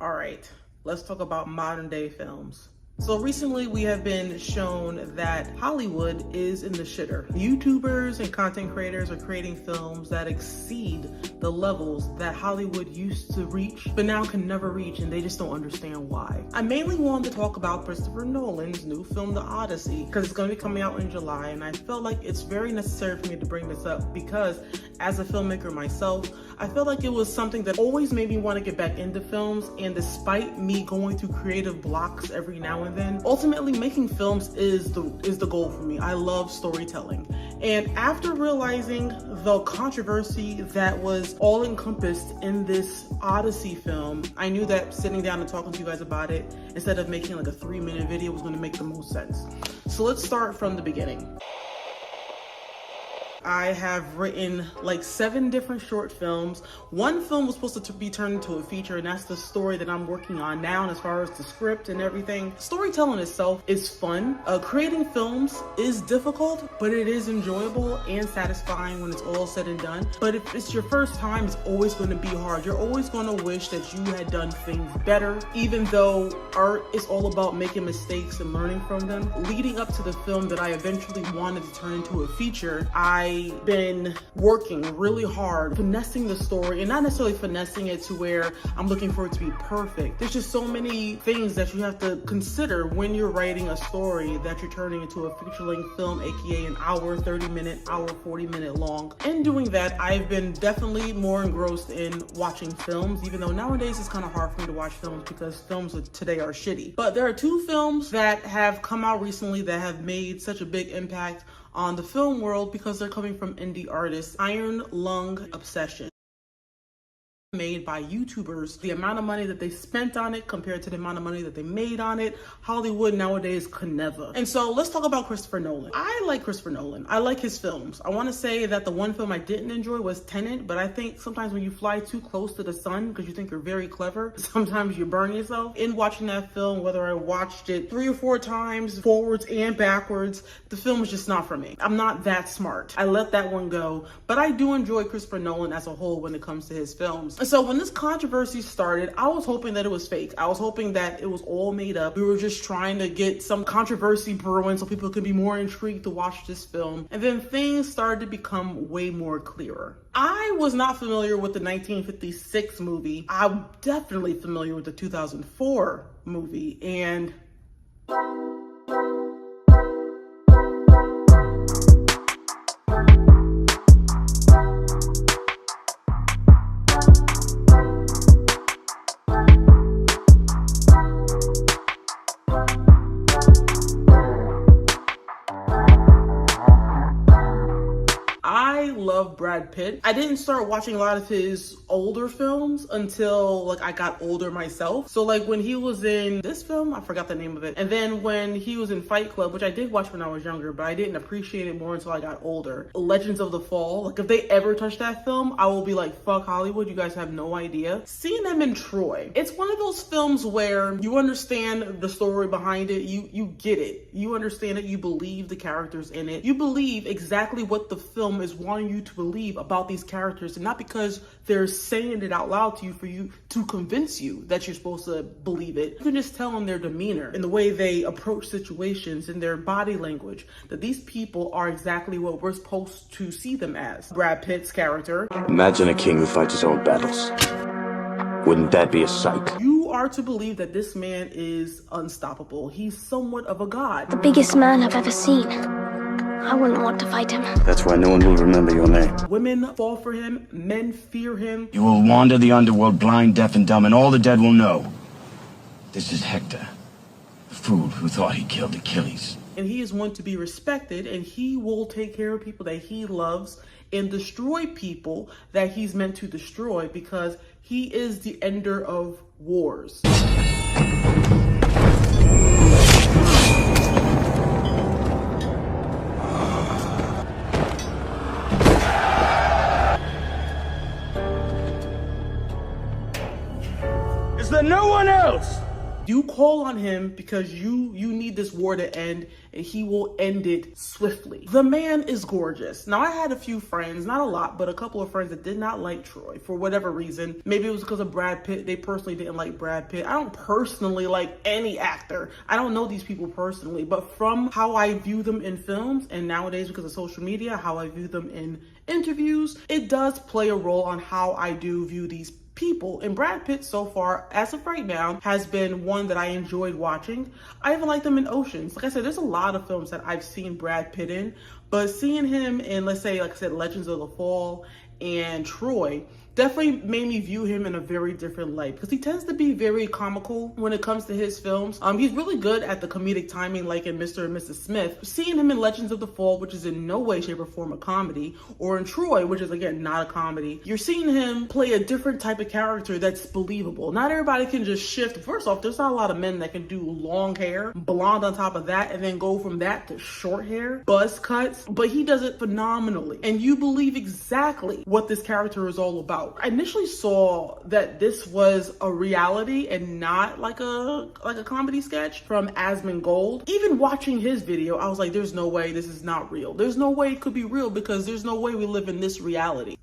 All right, let's talk about modern day films. So recently we have been shown that Hollywood is in the shitter. YouTubers and content creators are creating films that exceed the levels that Hollywood used to reach, but now can never reach, and they just don't understand why. I mainly wanted to talk about Christopher Nolan's new film, The Odyssey, because it's going to be coming out in July, and I felt like it's very necessary for me to bring this up because as a filmmaker myself, I felt like it was something that always made me want to get back into films, and despite me going through creative blocks every now and then, ultimately making films is the goal for me. I love storytelling. And after realizing the controversy that was all encompassed in this Odyssey film, I knew that sitting down and talking to you guys about it instead of making like a 3-minute video was going to make the most sense. So let's start from the beginning. I have written like 7 different short films. One film was supposed to be turned into a feature, and that's the story that I'm working on now. And as far as the script and everything, storytelling itself is fun. Creating films is difficult, but it is enjoyable and satisfying when it's all said and done. But if it's your first time, it's always going to be hard. You're always going to wish that you had done things better, even though art is all about making mistakes and learning from them. Leading up to the film that I eventually wanted to turn into a feature, I've been working really hard, finessing the story, and not necessarily finessing it to where I'm looking for it to be perfect. There's just so many things that you have to consider when you're writing a story that you're turning into a feature-length film, aka an hour 30-minute, hour 40-minute long. In doing that, I've been definitely more engrossed in watching films, even though nowadays it's kind of hard for me to watch films because films today are shitty. But there are 2 films that have come out recently that have made such a big impact on the film world because they're coming from indie artists. Iron Lung Obsession, made by YouTubers. The amount of money that they spent on it compared to the amount of money that they made on it, Hollywood nowadays could never. And so let's talk about Christopher Nolan. I like Christopher Nolan. I like his films. I want to say that the one film I didn't enjoy was Tenet, but I think sometimes when you fly too close to the sun because you think you're very clever, sometimes you burn yourself. In watching that film, whether I watched it 3 or 4 times, forwards and backwards, the film is just not for me. I'm not that smart. I let that one go, but I do enjoy Christopher Nolan as a whole when it comes to his films. And so when this controversy started, I was hoping that it was fake. I was hoping that it was all made up. We were just trying to get some controversy brewing so people could be more intrigued to watch this film. And then things started to become way more clearer. I was not familiar with the 1956 movie. I'm definitely familiar with the 2004 movie. And I love Brad Pitt. I didn't start watching a lot of his older films until like I got older myself. So like when he was in this film, I forgot the name of it. And then when he was in Fight Club, which I did watch when I was younger, but I didn't appreciate it more until I got older. Legends of the Fall. Like if they ever touch that film, I will be like, fuck Hollywood, you guys have no idea. Seeing them in Troy, it's one of those films where you understand the story behind it. You get it. You understand it. You believe the characters in it. You believe exactly what the film is wanting you to believe about these characters, and not because they're saying it out loud to you for you to convince you that you're supposed to believe it. You can just tell in their demeanor, in the way they approach situations, in their body language, that these people are exactly what we're supposed to see them as. Brad Pitt's character. Imagine a king who fights his own battles. Wouldn't that be a sight? You are to believe that this man is unstoppable. He's somewhat of a god. The biggest man I've ever seen. I wouldn't want to fight him. That's why no one will remember your name. Women fall for him, men fear him. You will wander the underworld blind, deaf, and dumb, and all the dead will know. This is Hector, the fool who thought he killed Achilles. And he is one to be respected, and he will take care of people that he loves and destroy people that he's meant to destroy, because he is the ender of wars. Is there no one else? You call on him because you need this war to end, and he will end it swiftly. The man is gorgeous. Now, I had a few friends, not a lot, but a couple of friends that did not like Troy for whatever reason. Maybe it was because of Brad Pitt. They personally didn't like Brad Pitt. I don't personally like any actor. I don't know these people personally, but from how I view them in films, and nowadays because of social media, how I view them in interviews, it does play a role on how I do view these people. And Brad Pitt so far, as of right now, has been one that I enjoyed watching. I even like them in Oceans. Like I said, there's a lot of films that I've seen Brad Pitt in, but seeing him in, let's say, like I said, Legends of the Fall and Troy, definitely made me view him in a very different light, because he tends to be very comical when it comes to his films. He's really good at the comedic timing, like in Mr. and Mrs. Smith. Seeing him in Legends of the Fall, which is in no way, shape, or form a comedy, or in Troy, which is again not a comedy, you're seeing him play a different type of character that's believable. Not everybody can just shift. First off, there's not a lot of men that can do long hair, blonde on top of that, and then go from that to short hair, buzz cuts, but he does it phenomenally. And you believe exactly what this character is all about. I initially saw that this was a reality and not like a comedy sketch from Asmongold. Even watching his video, I was like, there's no way this is not real. There's no way it could be real, because there's no way we live in this reality.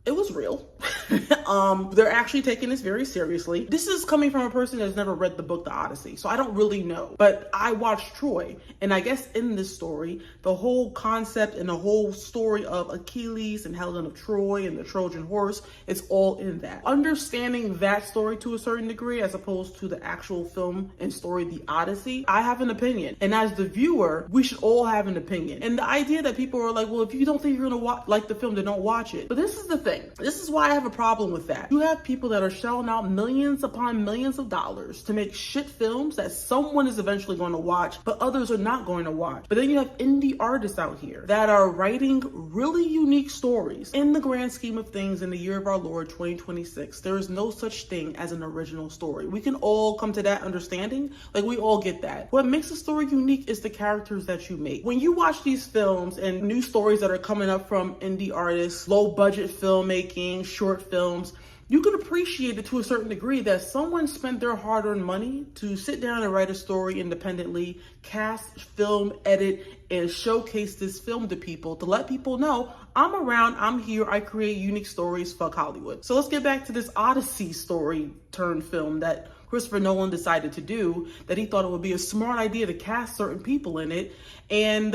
It was real. They're actually taking this very seriously. This is coming from a person that's never read the book The Odyssey, so I don't really know. But I watched Troy, and I guess in this story, the whole concept and the whole story of Achilles and Helen of Troy and the Trojan horse, it's all in that. Understanding that story to a certain degree, as opposed to the actual film and story The Odyssey, I have an opinion. And as the viewer, we should all have an opinion. And the idea that people are like, well, if you don't think you're gonna like the film, then don't watch it. But this is the thing. This is why I have a problem with that. You have people that are shelling out millions upon millions of dollars to make shit films that someone is eventually going to watch, but others are not going to watch. But then you have indie artists out here that are writing really unique stories. In the grand scheme of things, in the year of our Lord 2026, there is no such thing as an original story. We can all come to that understanding. Like, we all get that. What makes a story unique is the characters that you make. When you watch these films and new stories that are coming up from indie artists, low budget filmmaking, short films, you can appreciate it to a certain degree that someone spent their hard-earned money to sit down and write a story independently, cast, film, edit, and showcase this film to people, to let people know, I'm around, I'm here, I create unique stories, fuck Hollywood. So let's get back to this Odyssey story turned film that Christopher Nolan decided to do, that he thought it would be a smart idea to cast certain people in it, and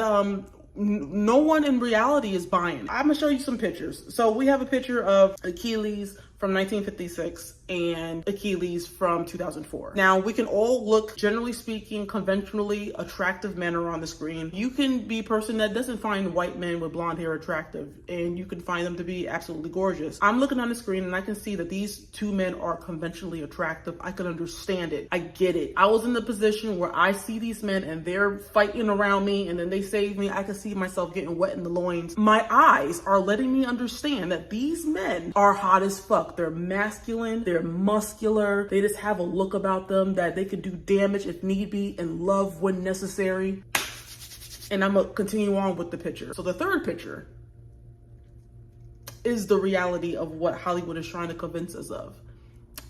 no one in reality is buying. I'm gonna show you some pictures. So we have a picture of Achilles from 1956 and Achilles from 2004. Now, we can all look, generally speaking, conventionally attractive men are on the screen. You can be a person that doesn't find white men with blonde hair attractive, and you can find them to be absolutely gorgeous. I'm looking on the screen and I can see that these two men are conventionally attractive. I can understand it. I get it. I was in the position where I see these men and they're fighting around me and then they save me. I can see myself getting wet in the loins. My eyes are letting me understand that these men are hot as fuck. They're masculine, they're muscular, they just have a look about them that they can do damage if need be and love when necessary. And I'm gonna continue on with the picture. So the third picture is the reality of what Hollywood is trying to convince us of.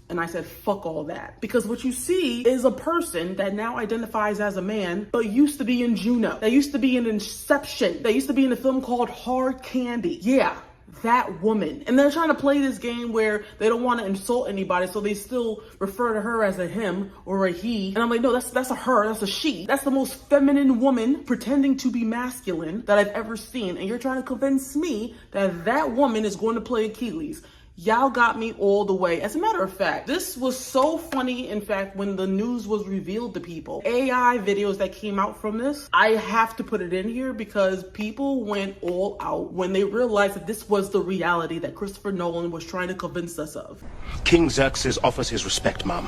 And I said, fuck all that. Because what you see is a person that now identifies as a man, but used to be in Juno, that used to be in Inception, that used to be in a film called Hard Candy. Yeah, that woman. And they're trying to play this game where they don't want to insult anybody, so they still refer to her as a him or a he. And I'm like, no, that's a her, that's a she. That's the most feminine woman pretending to be masculine that I've ever seen. And you're trying to convince me that that woman is going to play Achilles. Y'all got me all the way. As a matter of fact, this was so funny. In fact, when the news was revealed to people, AI videos that came out from this, I have to put it in here because people went all out when they realized that this was the reality that Christopher Nolan was trying to convince us of. King Xerxes offers his respect, ma'am.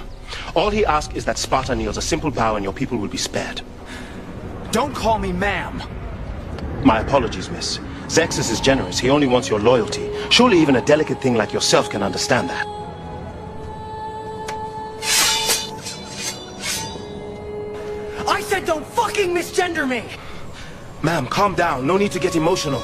All he asks is that Sparta kneels a simple bow and your people will be spared. Don't call me ma'am. My apologies, miss. Xerxes is generous. He only wants your loyalty. Surely even a delicate thing like yourself can understand that. I said don't fucking misgender me! Ma'am, calm down. No need to get emotional.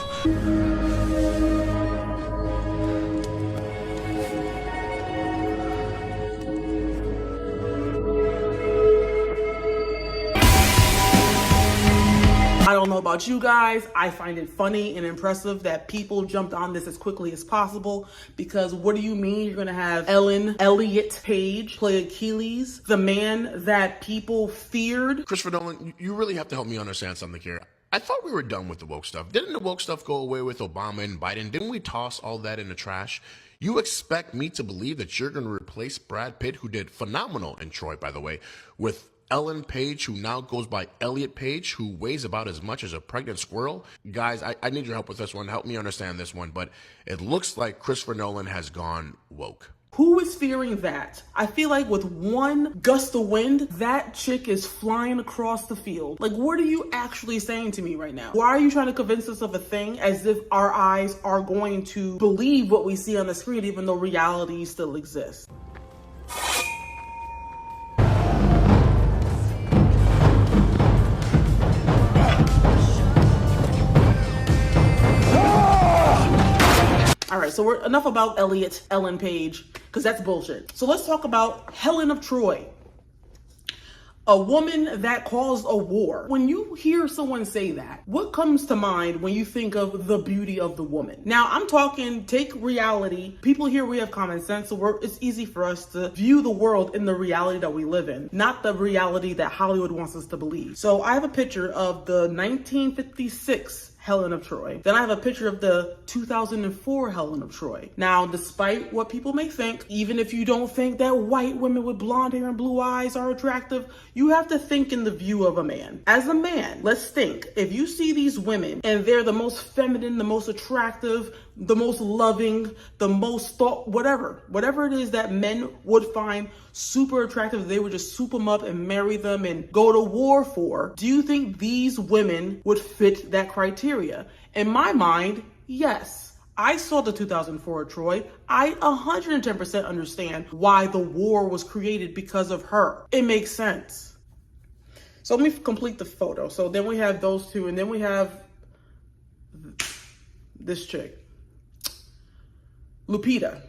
I don't know about you guys. I find it funny and impressive that people jumped on this as quickly as possible, because what do you mean you're gonna have Elliot Page play Achilles, the man that people feared? Christopher Nolan, you really have to help me understand something here. I thought we were done with the woke stuff. Didn't the woke stuff go away with Obama and Biden? Didn't we toss all that in the trash? You expect me to believe that you're going to replace Brad Pitt, who did phenomenal in Troy, by the way, with Ellen Page, who now goes by Elliot Page, who weighs about as much as a pregnant squirrel? Guys, I need your help with this one. Help me understand this one. But it looks like Christopher Nolan has gone woke. Who is fearing that? I feel like with one gust of wind, that chick is flying across the field. Like, what are you actually saying to me right now? Why are you trying to convince us of a thing as if our eyes are going to believe what we see on the screen, even though reality still exists? All right, so we're enough about Ellen Page, because that's bullshit. So let's talk about Helen of Troy, a woman that caused a war. When you hear someone say that, what comes to mind when you think of the beauty of the woman? Now, I'm talking, take reality. People here, we have common sense, so it's easy for us to view the world in the reality that we live in, not the reality that Hollywood wants us to believe. So I have a picture of the 1956 Helen of Troy. Then I have a picture of the 2004 Helen of Troy. Now, despite what people may think, even if you don't think that white women with blonde hair and blue eyes are attractive, you have to think in the view of a man. As a man, let's think. If you see these women and they're the most feminine, the most attractive, the most loving, the most thought, whatever it is that men would find super attractive, they would just soup them up and marry them and go to war for. Do you think these women would fit that criteria? In my mind, yes. I saw the 2004 Troy. I 110% understand why the war was created because of her. It makes sense. So let me complete the photo. So then we have those two, and then we have this chick, Lupita.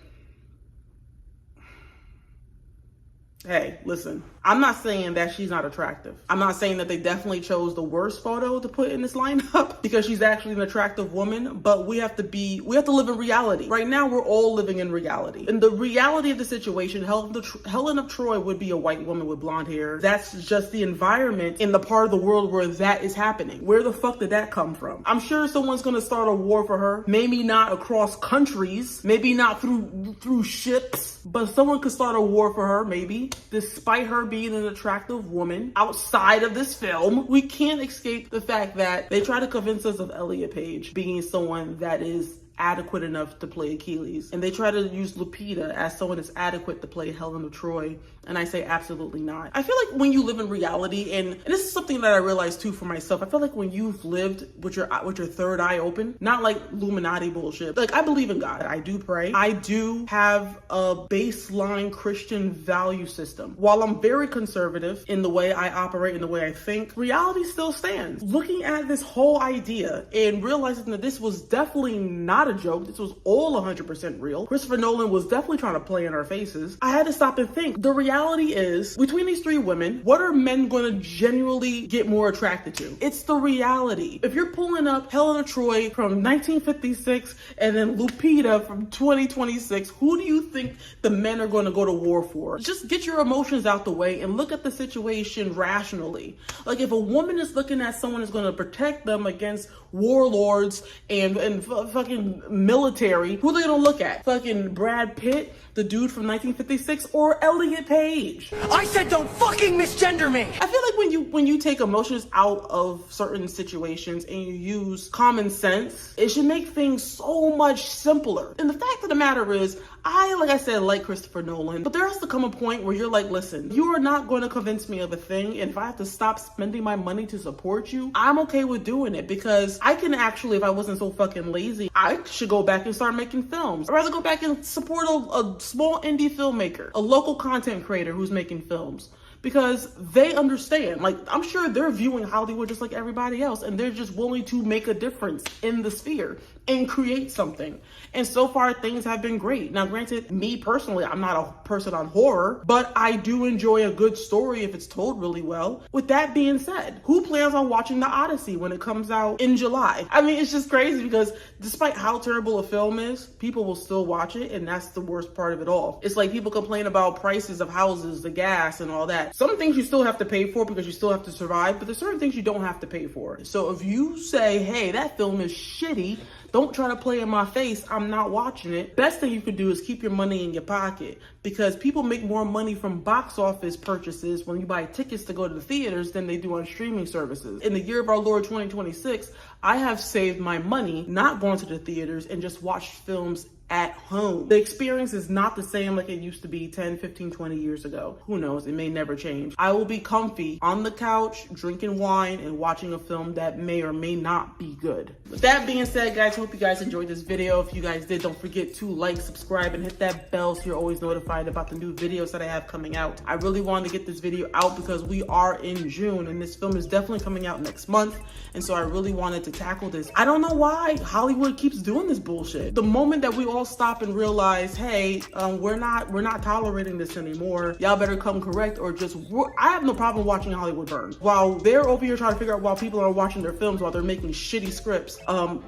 Hey, listen, I'm not saying that she's not attractive. I'm not saying that they definitely chose the worst photo to put in this lineup because she's actually an attractive woman, but we have to live in reality. Right now, we're all living in reality. In the reality of the situation, Helen of Troy would be a white woman with blonde hair. That's just the environment in the part of the world where that is happening. Where the fuck did that come from? I'm sure someone's gonna start a war for her. Maybe not across countries, maybe not through ships, but someone could start a war for her, maybe. Despite her being an attractive woman outside of this film, we can't escape the fact that they try to convince us of Elliot Page being someone that is adequate enough to play Achilles. And they try to use Lupita as someone that's adequate to play Helen of Troy. And I say absolutely not. I feel like when you live in reality, and this is something that I realized too for myself, I feel like when you've lived with your third eye open, not like Illuminati bullshit. Like, I believe in God. I do pray. I do have a baseline Christian value system. While I'm very conservative in the way I operate, in the way I think, reality still stands. Looking at this whole idea and realizing that this was definitely not a joke, this was all 100% real. Christopher Nolan was definitely trying to play in our faces. I had to stop and think. The reality is, between these three women, what are men going to genuinely get more attracted to? It's the reality. If you're pulling up Helen of Troy from 1956 and then Lupita from 2026, who do you think the men are going to go to war for? Just get your emotions out the way and look at the situation rationally. Like, if a woman is looking at someone who's going to protect them against warlords and fucking military, who are they going to look at? Fucking Brad Pitt, the dude from 1956, or Elliot Page? I said don't fucking misgender me! I feel like when you take emotions out of certain situations and you use common sense, it should make things so much simpler. And the fact of the matter is, like I said, like Christopher Nolan, but there has to come a point where you're like, listen, you are not going to convince me of a thing, and if I have to stop spending my money to support you, I'm okay with doing it, because I can actually, if I wasn't so fucking lazy, I should go back and start making films. I'd rather go back and support a small indie filmmaker, a local content creator who's making films, because they understand. Like, I'm sure they're viewing Hollywood just like everybody else, and they're just willing to make a difference in the sphere. and create something. And so far, things have been great. Now, granted, me personally, I'm not a person on horror, but I do enjoy a good story if it's told really well. With that being said, who plans on watching The Odyssey when it comes out in July? I mean, it's just crazy because despite how terrible a film is, people will still watch it, and that's the worst part of it all. It's like people complain about prices of houses, the gas, and all that. Some things you still have to pay for because you still have to survive, but there's certain things you don't have to pay for. So if you say, hey, that film is shitty, don't try to play in my face, I'm not watching it. Best thing you could do is keep your money in your pocket, because people make more money from box office purchases when you buy tickets to go to the theaters than they do on streaming services. In the year of our Lord 2026, I have saved my money not going to the theaters and just watched films at home. The experience is not the same like it used to be 10, 15, 20 years ago. Who knows? It may never change. I will be comfy on the couch, drinking wine and watching a film that may or may not be good. With that being said, guys, hope you guys enjoyed this video. If you guys did, don't forget to like, subscribe, and hit that bell so you're always notified about the new videos that I have coming out. I really wanted to get this video out because we are in June and this film is definitely coming out next month. And so I really wanted to tackle this. I don't know why Hollywood keeps doing this bullshit. The moment that we all stop and realize, hey, we're not tolerating this anymore, y'all better come correct, or just, I have no problem watching Hollywood burn. While they're over here trying to figure out why people are watching their films while they're making shitty scripts,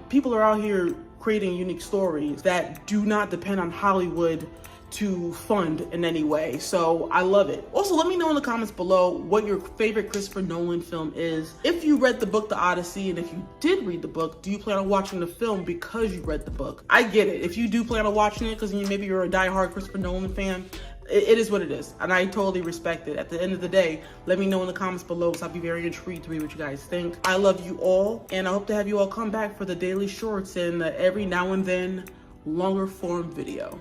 people are out here creating unique stories that do not depend on Hollywood to fund in any way. So I love it. Also, let me know in the comments below what your favorite Christopher Nolan film is. If you read the book The Odyssey, and if you did read the book, do you plan on watching the film because you read the book? I get it. If you do plan on watching it because maybe you're a diehard Christopher Nolan fan, it is what it is, and I totally respect it. At the end of the day, let me know in the comments below, because I'll be very intrigued to read what you guys think. I love you all, and I hope to have you all come back for the daily shorts and every now and then longer form video.